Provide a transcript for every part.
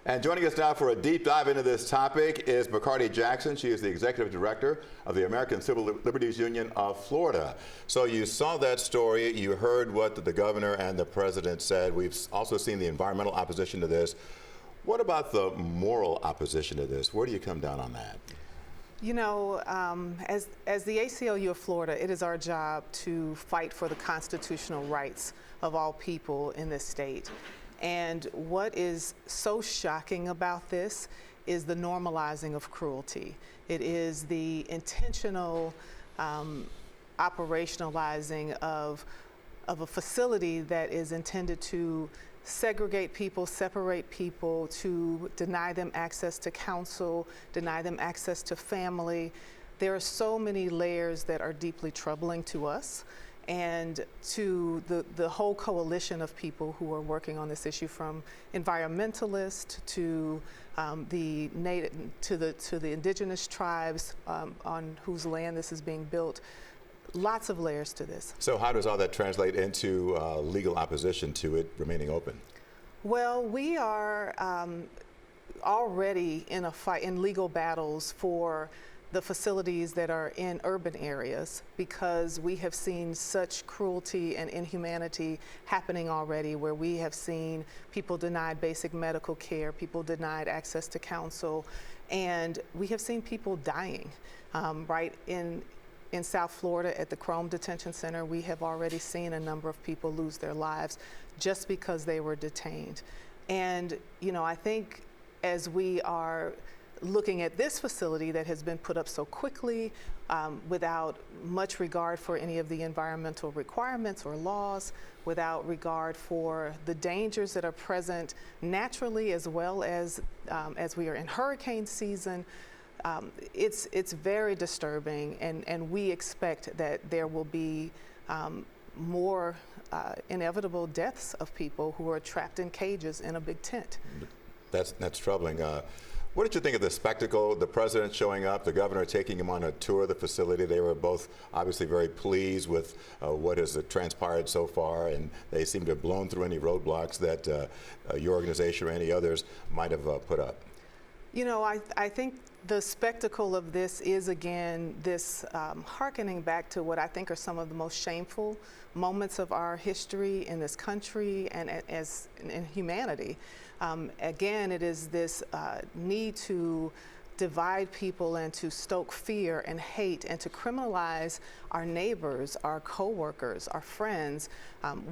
And joining us now for a deep dive into this topic is Bacardi Jackson. She is the Executive Director of the American Civil Liberties Union of Florida. So you saw that story, you heard what the governor and the president said. We've also seen the environmental opposition to this. What about the moral opposition to this? Where do you come down on that? You know, as the ACLU of Florida, it is our job to fight for the constitutional rights of all people in this state. And what is so shocking about this is the normalizing of cruelty. It is the intentional operationalizing of a facility that is intended to segregate people, separate people, to deny them access to counsel, deny them access to family. There are so many layers that are deeply troubling to us and to the whole coalition of people who are working on this issue, from environmentalists to the indigenous tribes on whose land this is being built. Lots of layers to this. So how does all that translate into legal opposition to it remaining open? Well, we are already in a fight, in legal battles for the facilities that are in urban areas, because we have seen such cruelty and inhumanity happening already, where we have seen people denied basic medical care, people denied access to counsel, and we have seen people dying. Right in South Florida at the Chrome Detention Center, we have already seen a number of people lose their lives just because they were detained. And, you know, I think as we are looking at this facility that has been put up so quickly, without much regard for any of the environmental requirements or laws, without regard for the dangers that are present naturally, as well as we are in hurricane season, it's very disturbing, and we expect that there will be more inevitable deaths of people who are trapped in cages in a big tent. That's troubling. What did you think of the spectacle, the president showing up, the governor taking him on a tour of the facility? They were both obviously very pleased with what has transpired so far, and they seem to have blown through any roadblocks that your organization or any others might have put up. You know, I think the spectacle of this is, again, this hearkening back to what I think are some of the most shameful moments of our history in this country and in humanity. Again, it is this need to divide people and to stoke fear and hate and to criminalize our neighbors, our co-workers, our friends.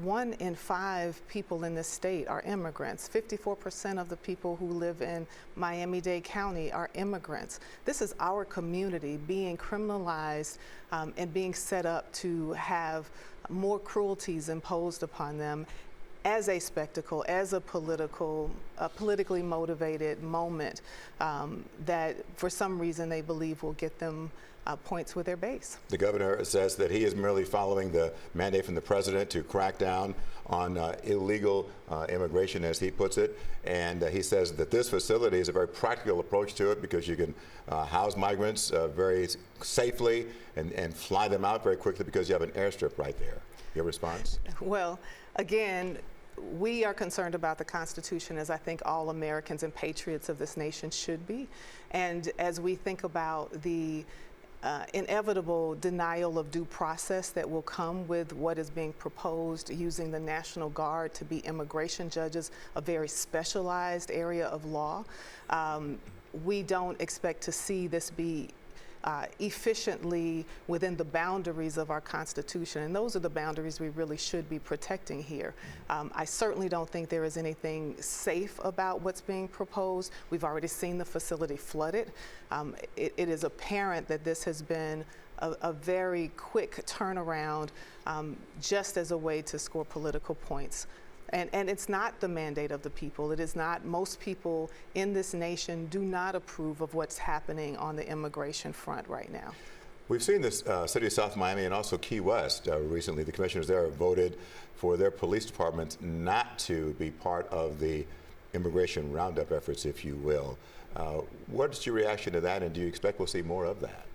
1 in 5 people in this state are immigrants. 54% of the people who live in Miami-Dade County are immigrants. This is our community being criminalized and being set up to have more cruelties imposed upon them as a spectacle, as a politically motivated moment that for some reason they believe will get them points with their base. The governor says that he is merely following the mandate from the president to crack down on illegal immigration, as he puts it, and he says that this facility is a very practical approach to it, because you can house migrants very safely and fly them out very quickly because you have an airstrip right there. Your response? Well, again, we are concerned about the Constitution, as I think all Americans and patriots of this nation should be. And as we think about the inevitable denial of due process that will come with what is being proposed, using the National Guard to be immigration judges, a very specialized area of law, we don't expect to see this be efficiently within the boundaries of our Constitution, and those are the boundaries we really should be protecting here. I certainly don't think there is anything safe about what's being proposed. We've already seen the facility flooded. It is apparent that this has been a very quick turnaround just as a way to score political points. And it's not the mandate of the people. It is not. Most people in this nation do not approve of what's happening on the immigration front right now. We've seen this city of South Miami and also Key West recently. The commissioners there have voted for their police departments not to be part of the immigration roundup efforts, if you will. What's your reaction to that, and do you expect we'll see more of that?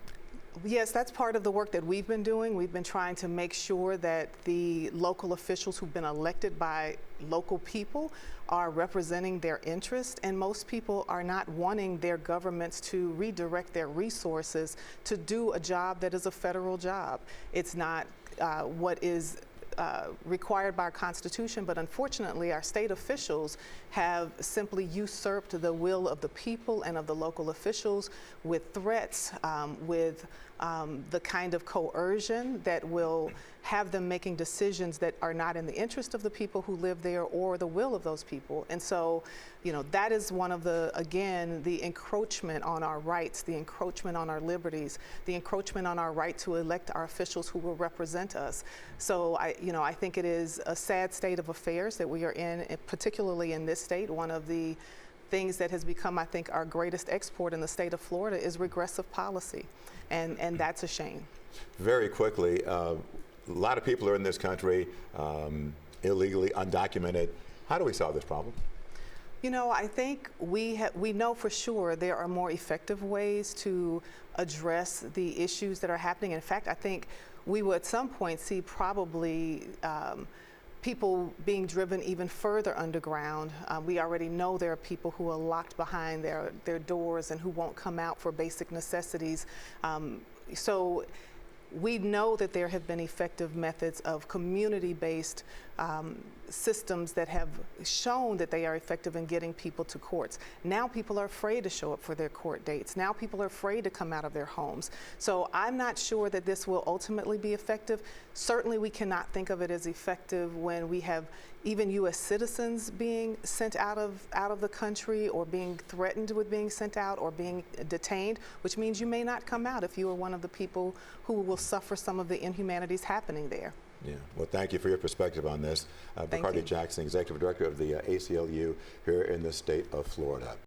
Yes, that's part of the work that we've been doing. We've been trying to make sure that the local officials who've been elected by local people are representing their interest, and most people are not wanting their governments to redirect their resources to do a job that is a federal job. It's not what is required by our Constitution, but unfortunately our state officials have simply usurped the will of the people and of the local officials with threats, with the kind of coercion that will have them making decisions that are not in the interest of the people who live there or the will of those people. And so, you know, that is one of the, again, the encroachment on our rights, the encroachment on our liberties, the encroachment on our right to elect our officials who will represent us. So I think it is a sad state of affairs that we are in, particularly in this state. One of the things that has become, I think, our greatest export in the state of Florida is regressive policy, and that's a shame. Very quickly, a lot of people are in this country illegally, undocumented. How do we solve this problem? You know, I think we know for sure there are more effective ways to address the issues that are happening. In fact, I think we will at some point see probably people being driven even further underground. We already know there are people who are locked behind their doors and who won't come out for basic necessities. So we know that there have been effective methods of community-based systems that have shown that they are effective in getting people to courts. Now people are afraid to show up for their court dates. Now people are afraid to come out of their homes. So I'm not sure that this will ultimately be effective. Certainly we cannot think of it as effective when we have even U.S. citizens being sent out of the country, or being threatened with being sent out, or being detained, which means you may not come out if you are one of the people who will suffer some of the inhumanities happening there. Yeah, well, thank you for your perspective on this. Bacardi Jackson, Executive Director of the ACLU here in the state of Florida.